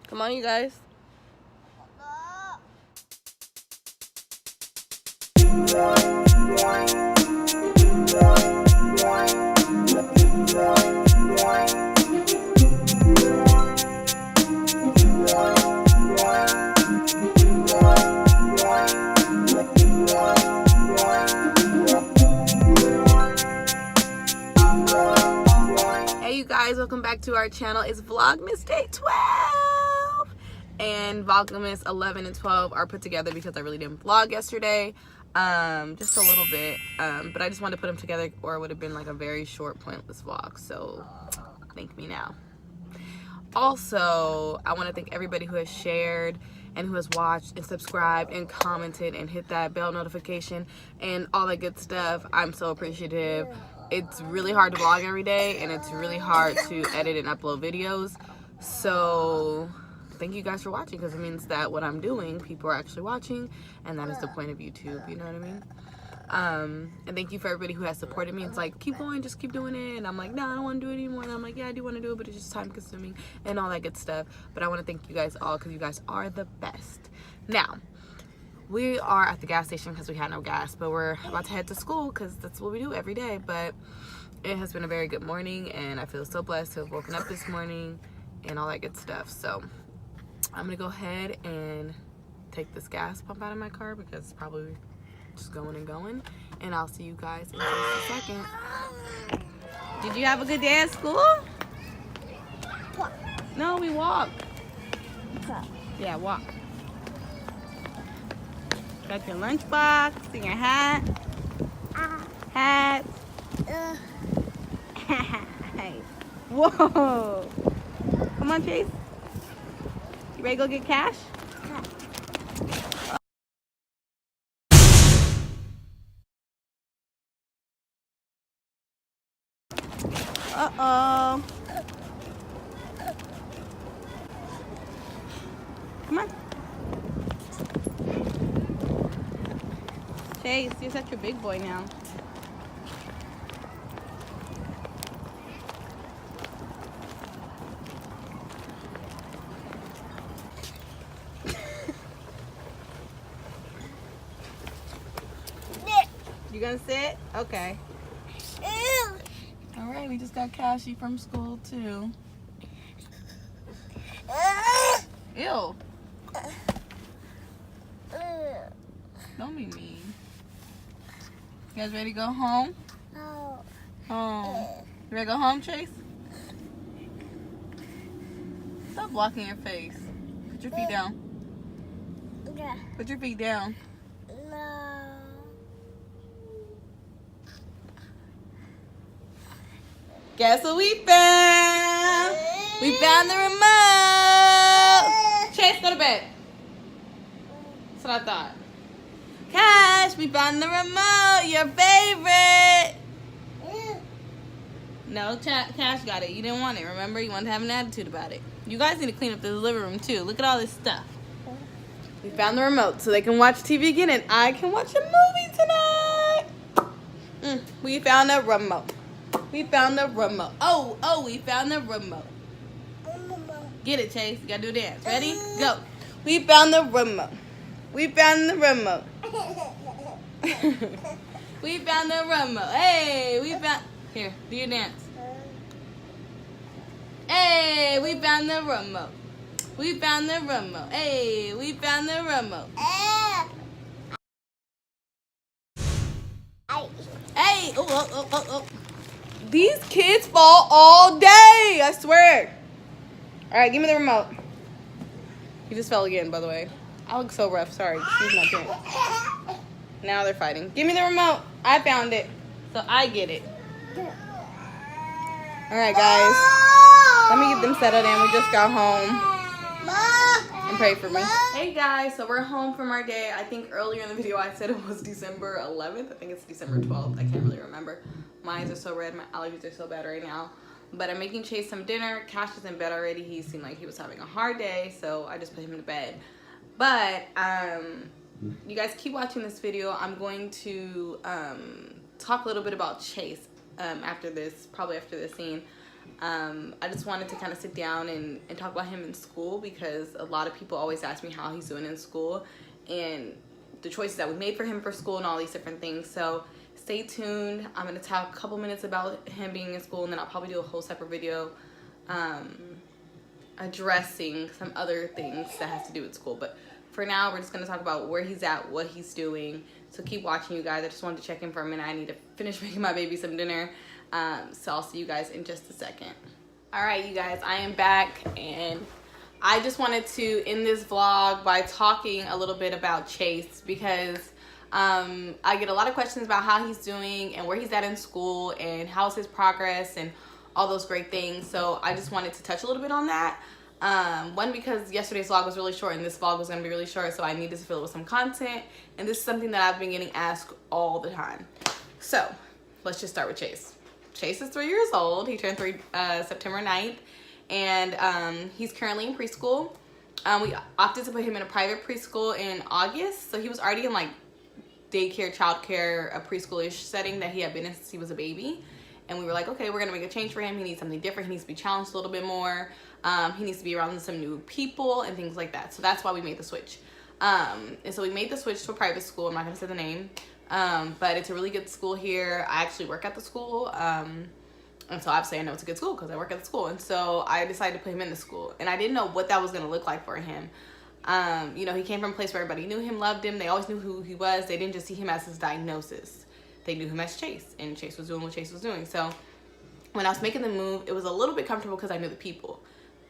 Come on, you guys. Hey you guys, welcome back to our channel. It's Vlogmas Day 12 and Vlogmas 11 and 12 are put together because I really didn't vlog yesterday, just a little bit, but I just wanted to put them together or it would have been like a very short pointless vlog, so thank me now. Also, I want to thank everybody who has shared and who has watched and subscribed and commented and hit that bell notification and all that good stuff. I'm so appreciative. It's really hard to vlog every day and it's really hard to edit and upload videos. So thank you guys for watching, because it means that what I'm doing, people are actually watching, and that is the point of YouTube, you know what I mean? And thank you for everybody who has supported me. It's like, keep going, just keep doing it. And I'm like, no, I don't want to do it anymore. And I'm like, yeah, I do want to do it, but it's just time consuming and all that good stuff. But I want to thank you guys all because you guys are the best. Now, we are at the gas station because we had no gas, but we're about to head to school because that's what we do every day. But it has been a very good morning and I feel so blessed to have woken up this morning and all that good stuff. So I'm going to go ahead and take this gas pump out of my car because it's probably just going and going, and I'll see you guys in just a second. Did you have a good day at school? No, we walk. Yeah, walk. Got your lunchbox and your hat. Hat. Whoa. Come on, Chase. You ready to go get cash? Uh-oh. Come on. Chase, you're such a big boy now. You gonna sit? Okay. All right, we just got Cassie from school too. Ew. Don't be mean. You guys ready to go home? No. Home. You ready to go home, Chase? Stop blocking your face. Put your feet down. Put your feet down. No. Guess what we found? We found the remote. Chase, go to bed. That's what I thought. Cash, we found the remote. Your favorite. No, Cash got it. You didn't want it, remember? You wanted to have an attitude about it. You guys need to clean up this living room, too. Look at all this stuff. We found the remote so they can watch TV again and I can watch a movie tonight. We found a remote. We found the remote. Oh, we found the remote. Get it, Chase. You gotta do a dance. Ready? Go. We found the remote. We found the remote. We found the remote. Hey, we found... Here, do your dance. Hey, we found the remote. We found the remote. Hey, we found the remote. Hey, oh. These kids fall all day, I swear. All right, give me the remote. You just fell again, by the way. I look so rough, sorry. Excuse my parents. Now they're fighting. Give me the remote. I found it, so I get it. All right, guys. Let me get them settled in. We just got home. And pray for me. Hey guys, so we're home from our day. I think earlier in the video I said it was December 11th. I think it's December 12th. I can't really remember. My eyes are so red. My allergies are so bad right now. But I'm making Chase some dinner. Cash is in bed already. He seemed like he was having a hard day, so I just put him to bed. But you guys keep watching this video. I'm going to talk a little bit about Chase after this, probably after this scene. I just wanted to kind of sit down and talk about him in school, because a lot of people always ask me how he's doing in school and the choices that we made for him for school and all these different things. So stay tuned. I'm going to talk a couple minutes about him being in school, and then I'll probably do a whole separate video addressing some other things that has to do with school. But for now, we're just going to talk about where he's at, what he's doing. So keep watching, you guys. I just wanted to check in for a minute. I need to finish making my baby some dinner. So I'll see you guys in just a second. All right, you guys, I am back, and I just wanted to end this vlog by talking a little bit about Chase, because I get a lot of questions about how he's doing and where he's at in school and how's his progress and all those great things. So I just wanted to touch a little bit on that. One, because yesterday's vlog was really short and this vlog was going to be really short, so I needed to fill it with some content, and this is something that I've been getting asked all the time. So let's just start with Chase. Chase is 3 years old. He turned 3 September 9th, and he's currently in preschool. We opted to put him in a private preschool in August, so he was already in like daycare, childcare, a preschool-ish setting that he had been in since he was a baby. And we were like, okay, we're gonna make a change for him. He needs something different. He needs to be challenged a little bit more. He needs to be around some new people and things like that. So that's why we made the switch. And so we made the switch to a private school. I'm not gonna say the name. But it's a really good school here. I actually work at the school. And so obviously I know it's a good school because I work at the school. And so I decided to put him in the school. And I didn't know what that was gonna look like for him. You know, he came from a place where everybody knew him, loved him. They always knew who he was. They didn't just see him as his diagnosis. They knew him as Chase, and Chase was doing what Chase was doing. So when I was making the move, it was a little bit comfortable because I knew the people.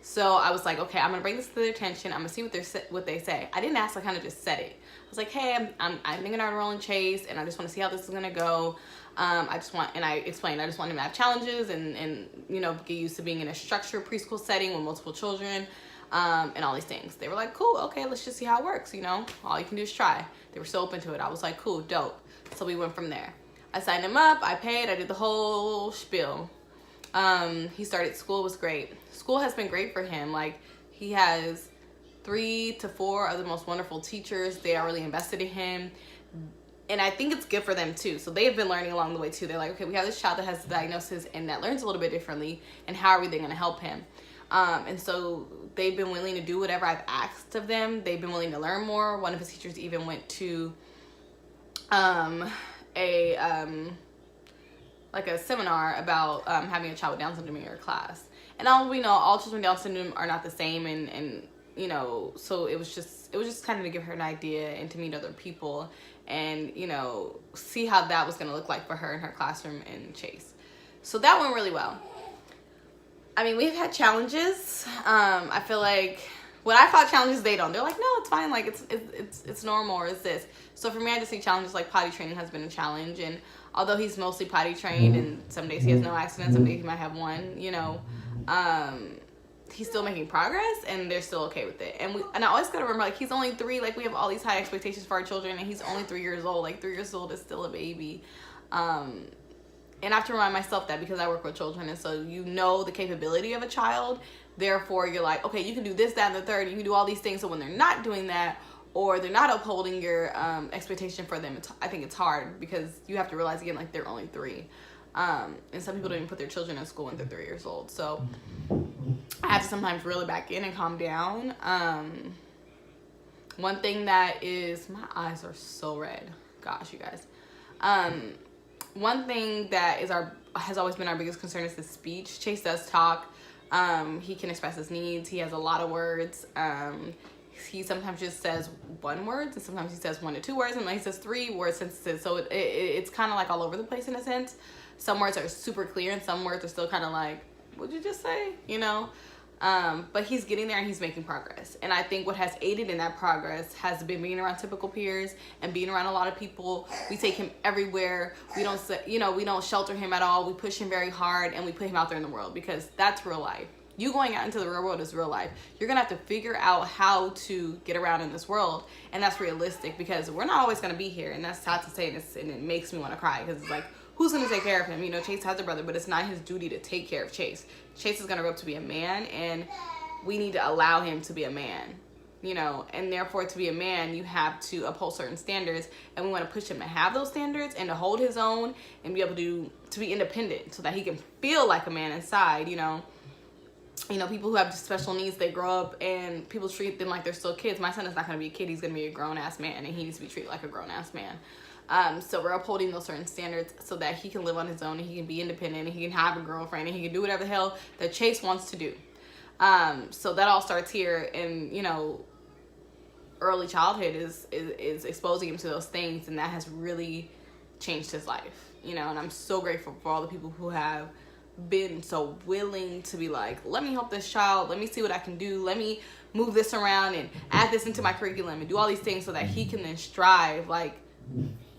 So I was like, okay, I'm gonna bring this to their attention. I'm gonna see what they say. I didn't ask, I kind of just said it. I was like, hey, I'm thinking about enrolling Chase, and I just want to see how this is gonna go. I explained, I just want him to have challenges and you know, get used to being in a structured preschool setting with multiple children, and all these things. They were like, cool, okay, let's just see how it works. You know, all you can do is try. They were so open to it. I was like, cool, dope. So we went from there. I signed him up, I paid, I did the whole spiel. He started school, was great. School has been great for him. Like, he has 3 to 4 of the most wonderful teachers. They are really invested in him. And I think it's good for them too. So they've been learning along the way too. They're like, okay, we have this child that has a diagnosis and that learns a little bit differently, and how are they gonna help him? And so they've been willing to do whatever I've asked of them. They've been willing to learn more. One of his teachers even went to like a seminar about having a child with Down syndrome in your class. And all we know, all children with Down syndrome are not the same, and you know, so it was just kind of to give her an idea and to meet other people and, you know, see how that was going to look like for her in her classroom in Chase. So that went really well. I mean, we've had challenges. I feel like when I thought challenges, they don't. They're like, no, it's fine. Like, it's normal, or it's this. So for me, I just see challenges like potty training has been a challenge. And although he's mostly potty trained, and some days he has no accidents, some days he might have one, you know, he's still making progress, and they're still okay with it. And I always gotta remember, like, he's only 3. Like, we have all these high expectations for our children, and he's only 3 years old. Like, 3 years old is still a baby. And I have to remind myself that because I work with children, and so you know the capability of a child. Therefore, you're like, okay, you can do this, that, and the third. You can do all these things. So when they're not doing that, or they're not upholding your expectation for them, I think it's hard, because you have to realize, again, like, they're only 3. And some people don't even put their children in school when they're 3 years old. So I have to sometimes reel it back in and calm down. One thing that is, my eyes are so red. Gosh, you guys. One thing that has always been our biggest concern is his speech. Chase does talk. He can express his needs. He has a lot of words. He sometimes just says 1 word, and sometimes he says 1 to 2 words, and then he says 3 word sentences. So it's kind of like all over the place in a sense. Some words are super clear, and some words are still kind of like, what'd you just say? You know? But he's getting there, and he's making progress. And I think what has aided in that progress has been being around typical peers and being around a lot of people. We take him everywhere. We don't shelter him at all. We push him very hard, and we put him out there in the world, because that's real life. You going out into the real world is real life. You're gonna have to figure out how to get around in this world, and that's realistic, because we're not always gonna be here. And that's sad to say, and it makes me want to cry, because it's like, who's gonna take care of him? You know, Chase has a brother, but it's not his duty to take care of Chase. Chase is gonna grow up to be a man, and we need to allow him to be a man. you know, and therefore to be a man, you have to uphold certain standards, and we want to push him to have those standards and to hold his own and be able to be independent so that he can feel like a man inside, you know. You know, people who have special needs, they grow up and people treat them like they're still kids. My son is not going to be a kid. He's going to be a grown-ass man, and he needs to be treated like a grown-ass man. So we're upholding those certain standards so that he can live on his own, and he can be independent, and he can have a girlfriend, and he can do whatever the hell that Chase wants to do. So that all starts here, and, you know, early childhood is exposing him to those things, and that has really changed his life, you know. And I'm so grateful for all the people who have been so willing to be like, let me help this child, let me see what I can do, let me move this around and add this into my curriculum and do all these things so that he can then strive. Like,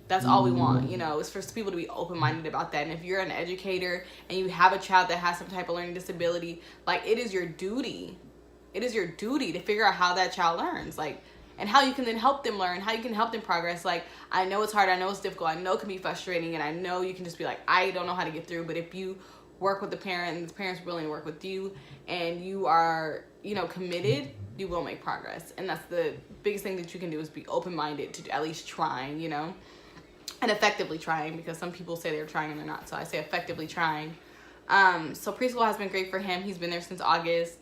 that's all we want, you know, is for people to be open-minded about that. And if you're an educator and you have a child that has some type of learning disability, like, it is your duty to figure out how that child learns, like, and how you can then help them learn, how you can help them progress. Like, I know it's hard, I know it's difficult, I know it can be frustrating, and I know you can just be like, I don't know how to get through. But if you work with the parent, and the parent's willing to work with you, and you are, you know, committed, you will make progress. And that's the biggest thing that you can do, is be open-minded to at least trying, you know, and effectively trying, because some people say they're trying and they're not. So I say effectively trying. So preschool has been great for him. He's been there since August.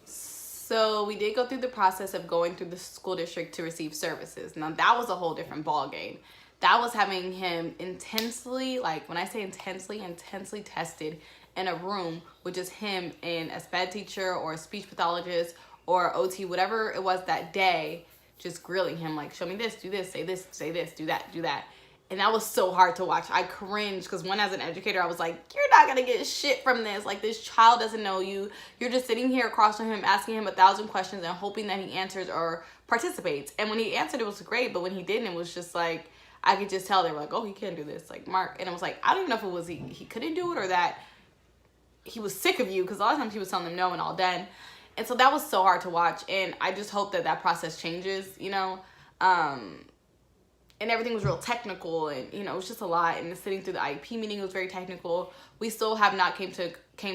So we did go through the process of going through the school district to receive services. Now that was a whole different ball game. That was having him intensely, like, when I say intensely tested in a room with just him and a SPED teacher or a speech pathologist or OT, whatever it was that day, just grilling him, like, show me this, do this, say this, do that, do that. And that was so hard to watch. I cringed, because one, as an educator, I was like, you're not gonna get shit from this. Like, this child doesn't know you. You're just sitting here across from him, asking him 1,000 questions and hoping that he answers or participates. And when he answered, it was great, but when he didn't, it was just like, I could just tell they were like, oh, he can't do this, like, Mark. And I was like, I don't even know if it was he couldn't do it, or that he was sick of you, because a lot of times he was telling them no and all done. And so that was so hard to watch, and I just hope that that process changes, you know. And everything was real technical, and, you know, it was just a lot. And sitting through the IEP meeting was very technical. We still have not came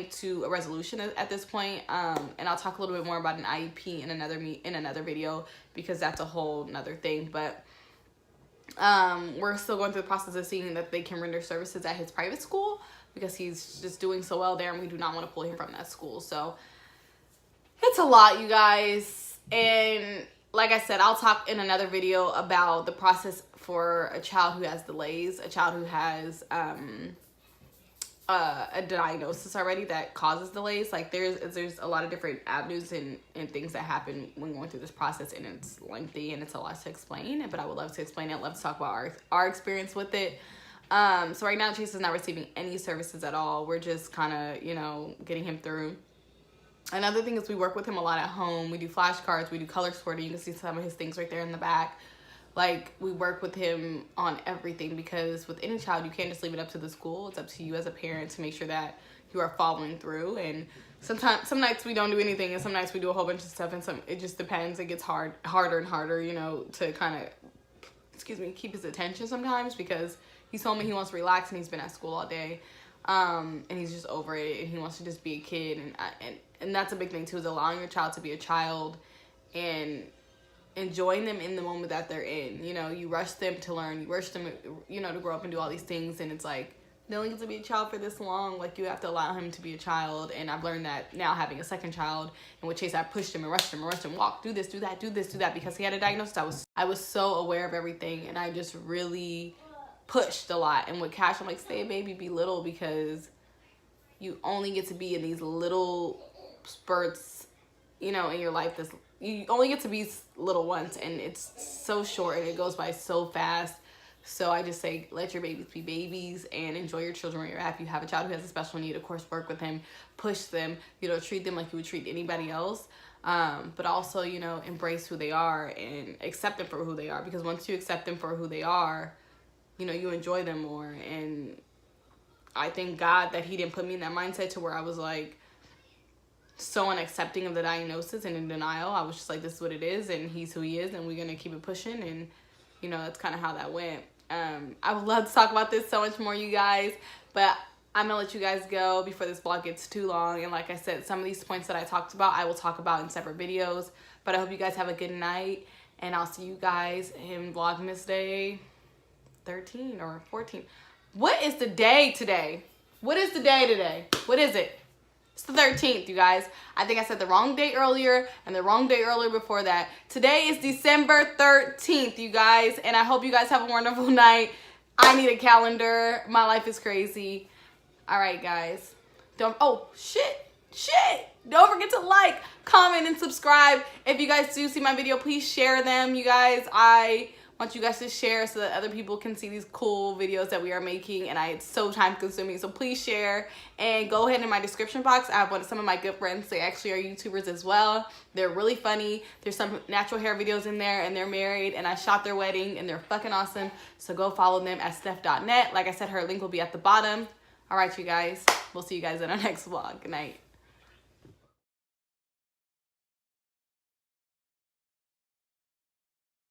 to a resolution at this point. And I'll talk a little bit more about an IEP in another video, because that's a whole nother thing. But we're still going through the process of seeing that they can render services at his private school, because he's just doing so well there, and we do not want to pull him from that school. So it's a lot, you guys. And like I said, I'll talk in another video about the process for a child who has delays, a child who has a diagnosis already that causes delays. Like, there's a lot of different avenues and things that happen when going through this process, and it's lengthy and it's a lot to explain, but I would love to explain it. I'd love to talk about our experience with it. So right now, Chase is not receiving any services at all. We're just kind of, you know, getting him through. Another thing is, we work with him a lot at home. We do flashcards, we do color sorting. You can see some of his things right there in the back. Like, we work with him on everything, because with any child, you can't just leave it up to the school. It's up to you as a parent to make sure that you are following through. And some nights we don't do anything, and some nights we do a whole bunch of stuff, and it just depends. It gets harder and harder, you know, to kind of, keep his attention sometimes, because he's told me he wants to relax, and he's been at school all day. And he's just over it, and he wants to just be a kid. And that's a big thing too, is allowing your child to be a child and enjoying them in the moment that they're in. You know, you rush them to learn, you rush them, you know, to grow up and do all these things, and it's like, they only get to be a child for this long. Like, you have to allow him to be a child. And I've learned that now, having a second child, and with Chase, I pushed him and rushed him, walk, do this, do that, do this, do that, because he had a diagnosis. I was so aware of everything, and I just really pushed a lot. And with Cash, I'm like, stay a baby, be little, because you only get to be in these little spurts, you know, in your life. You only get to be little once, and it's so short, and it goes by so fast. So I just say, let your babies be babies, and enjoy your children where you're at. If you have a child who has a special need, of course, work with him, push them, you know, treat them like you would treat anybody else. But also, you know, embrace who they are and accept them for who they are, because once you accept them for who they are, you know, you enjoy them more. And I thank God that he didn't put me in that mindset to where I was like so unaccepting of the diagnosis and in denial. I was just like, this is what it is, and he's who he is, and we're gonna keep it pushing. And, you know, that's kind of how that went. I would love to talk about this so much more, you guys, but I'm gonna let you guys go before this vlog gets too long. And like I said, some of these points that I talked about, I will talk about in separate videos. But I hope you guys have a good night. And I'll see you guys in Vlogmas Day 13 or 14. What is the day today? What is the day today? What is it? It's the 13th, you guys. I think I said the wrong date earlier and the wrong day earlier before that. Today is December 13th, you guys. And I hope you guys have a wonderful night. I need a calendar. My life is crazy. All right, guys. Oh, shit. Don't forget to like, comment, and subscribe. If you guys do see my video, please share them, you guys. I want you guys to share so that other people can see these cool videos that we are making, and it's so time consuming, so please share. And go ahead in my description box, I have some of my good friends. They actually are YouTubers as well. They're really funny. There's some natural hair videos in there, and they're married, and I shot their wedding, and they're fucking awesome. So go follow them at steph.net. Like I said, her link will be at the bottom. All right, you guys, we'll see you guys in our next vlog. Good night.